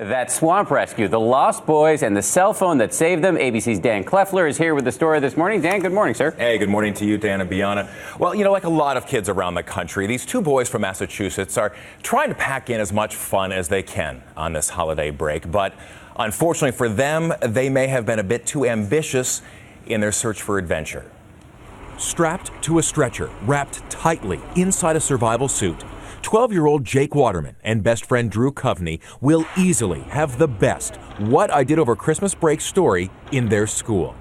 That swamp rescue, the lost boys and the cell phone that saved them. ABC's Dan Kloeffler is here with the story this morning. Dan, good morning, sir. Hey, good morning to you, Dan and Bianna. Well, like a lot of kids around the country, these two boys from Massachusetts are trying to pack in as much fun as they can on this holiday break. But unfortunately for them, they may have been a bit too ambitious in their search for adventure. Strapped to a stretcher, wrapped tightly inside a survival suit, 12-year-old Jake Waterman and best friend Drew Coveney will easily have the best What I Did Over Christmas Break story in their school.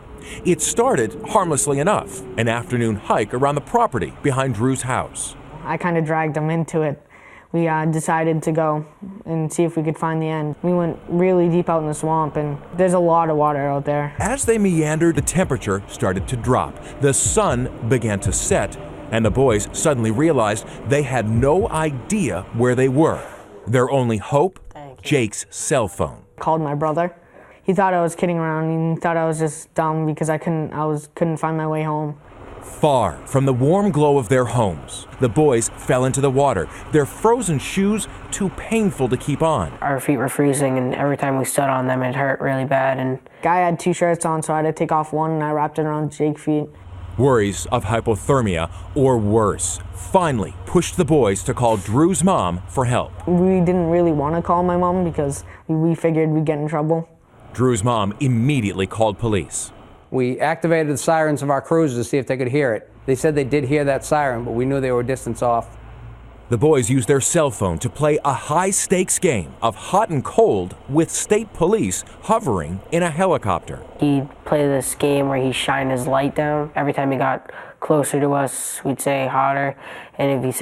It started harmlessly enough, an afternoon hike around the property behind Drew's house. I kind of dragged them into it. We decided to go and see if we could find the end. We went really deep out in the swamp, and there's a lot of water out there. As they meandered, the temperature started to drop. The sun began to set, and the boys suddenly realized they had no idea where they were. Their only hope? Jake's cell phone. Called my brother. He thought I was kidding around. He thought I was just dumb because I couldn't find my way home. Far from the warm glow of their homes, the boys fell into the water, their frozen shoes too painful to keep on. Our feet were freezing, and every time we stood on them, it hurt really bad. And Guy had 2 shirts on, so I had to take off one, and I wrapped it around Jake's feet. Worries of hypothermia or worse finally pushed the boys to call Drew's mom for help. We didn't really want to call my mom because we figured we'd get in trouble. Drew's mom immediately called police. We activated the sirens of our cruisers to see if they could hear it. They said they did hear that siren, but we knew they were a distance off. The boys used their cell phone to play a high-stakes game of hot and cold with state police hovering in a helicopter. he'd play this game where he shined his light down. Every time he got closer to us, we'd say hotter. And if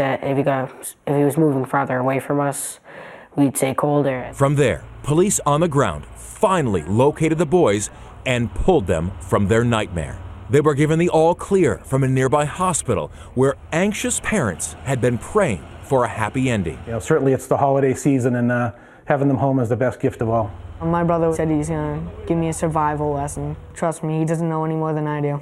he was moving farther away from us, we'd say colder. From there, police on the ground finally located the boys and pulled them from their nightmare. They were given the all clear from a nearby hospital where anxious parents had been praying for a happy ending. Certainly it's the holiday season, and having them home is the best gift of all. My brother said he's going to give me a survival lesson. Trust me, he doesn't know any more than I do.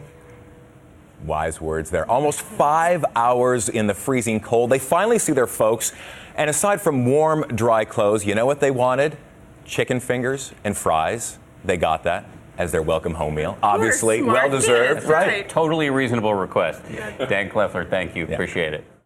Wise words there. Almost 5 hours in the freezing cold. They finally see their folks. And aside from warm, dry clothes, you know what they wanted? Chicken fingers and fries. They got that as their welcome home meal. Obviously, well-deserved, right? Totally reasonable request. Dan Kloeffler, thank you. Appreciate it.